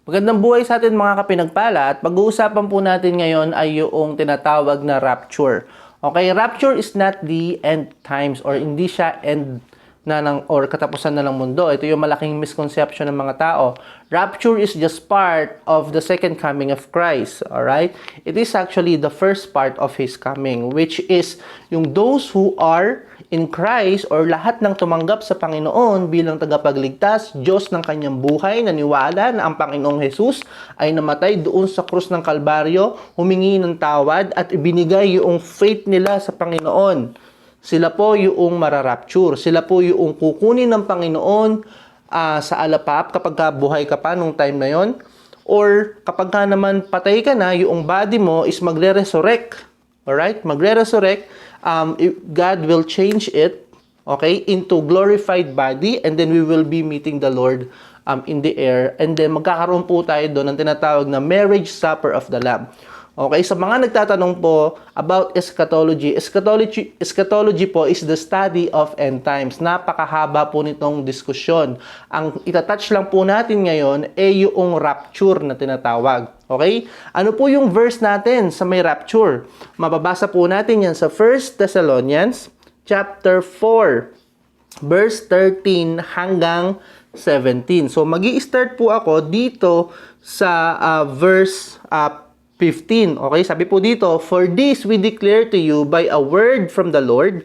Magandang buhay sa atin mga kapinagpala at pag-uusapan po natin ngayon ay yung tinatawag na rapture. Okay, rapture is not the end times or hindi siya end na or katapusan na ng mundo. Ito yung malaking misconception ng mga tao. Rapture is just part of the second coming of Christ. Alright? It is actually the first part of His coming, which is yung those who are in Christ or lahat ng tumanggap sa Panginoon bilang tagapagligtas, Diyos ng kanyang buhay, naniwala na ang Panginoong Jesus ay namatay doon sa krus ng Kalbaryo, humingi ng tawad at ibinigay yung faith nila sa Panginoon. Sila po yung mararapture. Sila po yung kukunin ng Panginoon sa alapap kapag buhay ka pa nung time na yon. Or kapag ka naman patay ka na, yung body mo is magre-resurrect. Alright? Magre-resurrect. God will change it, okay, into glorified body, and then we will be meeting the Lord in the air. And then magkakaroon po tayo doon ng tinatawag na marriage supper of the Lamb. Okay, sa mga nagtatanong po about eschatology, eschatology po is the study of end times. Napakahaba po nitong diskusyon. Ang itatouch lang po natin ngayon ay yung rapture na tinatawag. Okay? Ano po yung verse natin sa may rapture? Mababasa po natin yan sa 1 Thessalonians chapter 4, verse 13 hanggang 17. So, magi-start po ako dito sa verse 15. Okay, sabi po dito, "For this we declare to you by a word from the Lord,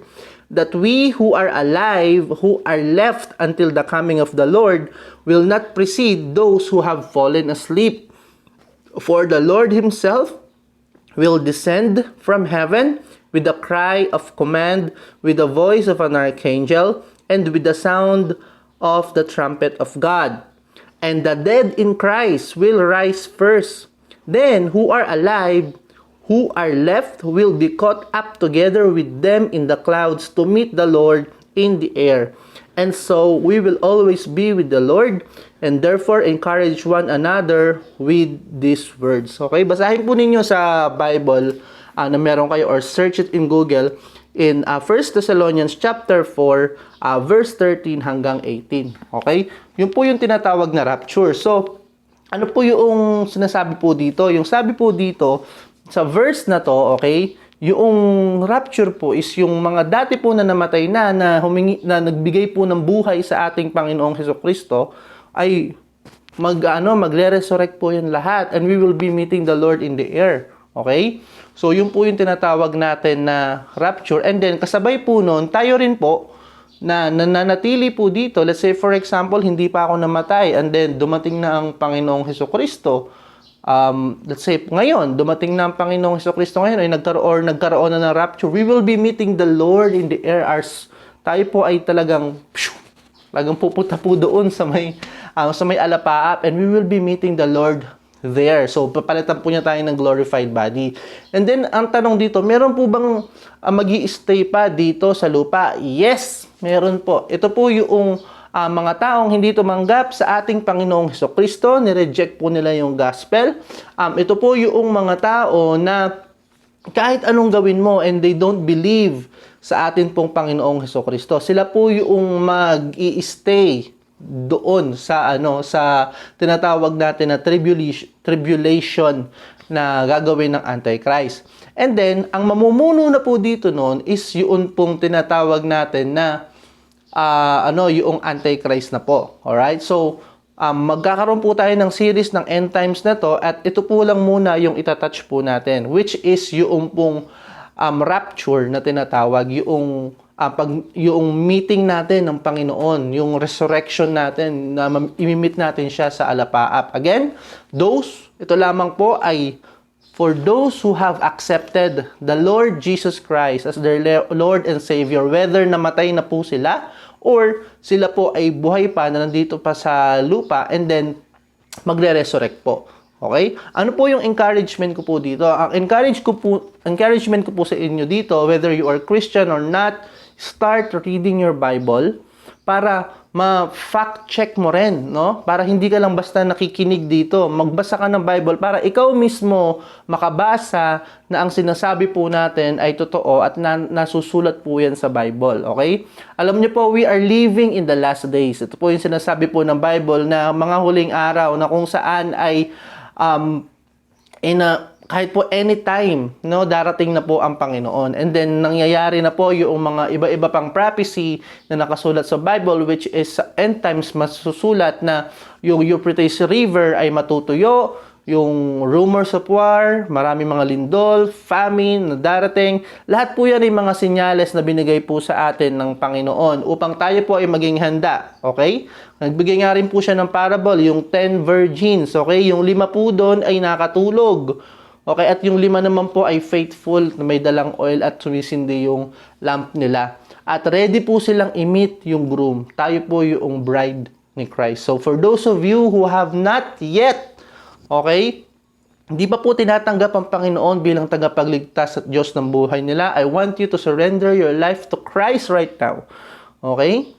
that we who are alive, who are left until the coming of the Lord, will not precede those who have fallen asleep. For the Lord Himself will descend from heaven with a cry of command, with the voice of an archangel, and with the sound of the trumpet of God. And the dead in Christ will rise first. Then, who are alive, who are left, will be caught up together with them in the clouds to meet the Lord in the air. And so, we will always be with the Lord, and therefore, encourage one another with these words." Okay, basahin po ninyo sa Bible na meron kayo or search it in Google in 1 Thessalonians chapter 4, verse 13 hanggang 18. Okay? Yun po yung tinatawag na rapture. So, ano po yung sinasabi po dito? Yung sabi po dito, sa verse na to, okay, yung rapture po is yung mga dati po na namatay na nagbigay po ng buhay sa ating Panginoong Hesukristo, ay magre-resurrect po yun lahat, and we will be meeting the Lord in the air. Okay? So, yun po yung tinatawag natin na rapture. And then, kasabay po nun, tayo rin po, na nananatili po dito. Let's say, for example, hindi pa ako namatay, and then, dumating na ang Panginoong Hesukristo. Let's say, ngayon, dumating na ang Panginoong Hesukristo ngayon, ay nagkaroon na ng rapture. We will be meeting the Lord in the air. Tayo po ay talagang pupunta po doon sa may alapaap, and we will be meeting the Lord there. So, papalitan po niya tayo ng glorified body. And then, ang tanong dito, meron po bang magi-stay pa dito sa lupa? Yes, meron po. Ito po yung mga taong hindi tumanggap sa ating Panginoong Hesukristo, nireject po nila yung gospel. Ito po yung mga tao na kahit anong gawin mo and they don't believe sa atin pong Panginoong Hesukristo, sila po yung mag-i-stay doon sa tinatawag natin na tribulation na gagawin ng Antichrist. And then, ang mamumuno na po dito noon is yung pong tinatawag natin na yung Antichrist na po. Alright? So, magkakaroon po tayo ng series ng end times na to, at ito po lang muna yung itatouch po natin, which is yung pong rapture na tinatawag, yung meeting natin ng Panginoon, yung resurrection natin, na imimit natin siya sa alapaap. Again, ito lamang po ay for those who have accepted the Lord Jesus Christ as their Lord and Savior, whether namatay na po sila or sila po ay buhay pa na nandito pa sa lupa, and then magre-resurrect po. Okay? Ano po yung encouragement ko po dito? Ang encouragement ko po sa inyo dito, whether you are Christian or not, start reading your Bible para ma-fact check mo rin, no? Para hindi ka lang basta nakikinig dito. Magbasa ka ng Bible para ikaw mismo makabasa na ang sinasabi po natin ay totoo at nasusulat po yan sa Bible, okay? Alam niyo po, we are living in the last days. Ito po yung sinasabi po ng Bible na mga huling araw na kung saan ay kahit po anytime, no, darating na po ang Panginoon. And then, nangyayari na po yung mga iba-iba pang prophecy na nakasulat sa Bible, which is sa end times masusulat na yung Euphrates River ay matutuyo, yung rumors of war, marami mga lindol, famine na darating. Lahat po yan ay mga senyales na binigay po sa atin ng Panginoon upang tayo po ay maging handa. Okay? Nagbigay nga rin po siya ng parable, yung 10 virgins. Okay? Yung 5 po doon ay nakatulog. Okay, at yung 5 naman po ay faithful na may dalang oil at sumisindi yung lamp nila. At ready po silang i-meet yung groom. Tayo po yung bride ni Christ. So for those of you who have not yet, okay, hindi pa po tinatanggap ang Panginoon bilang tagapagligtas at Diyos ng buhay nila, I want you to surrender your life to Christ right now. Okay?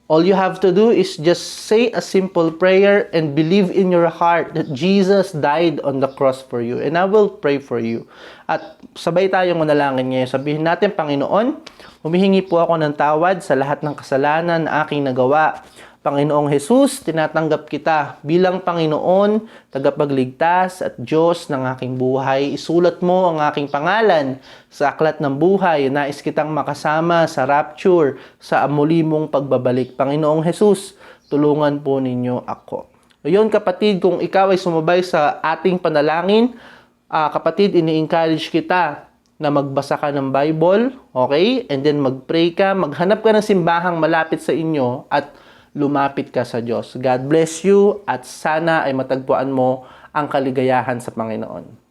All you have to do is just say a simple prayer and believe in your heart that Jesus died on the cross for you. And I will pray for you. At sabay tayong manalangin ngayon. Sabihin natin, Panginoon, humihingi po ako ng tawad sa lahat ng kasalanan na aking nagawa. Panginoong Jesus, tinatanggap kita bilang Panginoon, tagapagligtas at Diyos ng aking buhay. Isulat mo ang aking pangalan sa aklat ng buhay. Nais kitang makasama sa rapture, sa muli mong pagbabalik. Panginoong Jesus, tulungan po ninyo ako. Ngayon kapatid, kung ikaw ay sumabay sa ating panalangin, kapatid, ini-encourage kita na magbasa ka ng Bible, okay? And then mag-pray ka, maghanap ka ng simbahang malapit sa inyo at lumapit ka sa Diyos. God bless you at sana ay matagpuan mo ang kaligayahan sa Panginoon.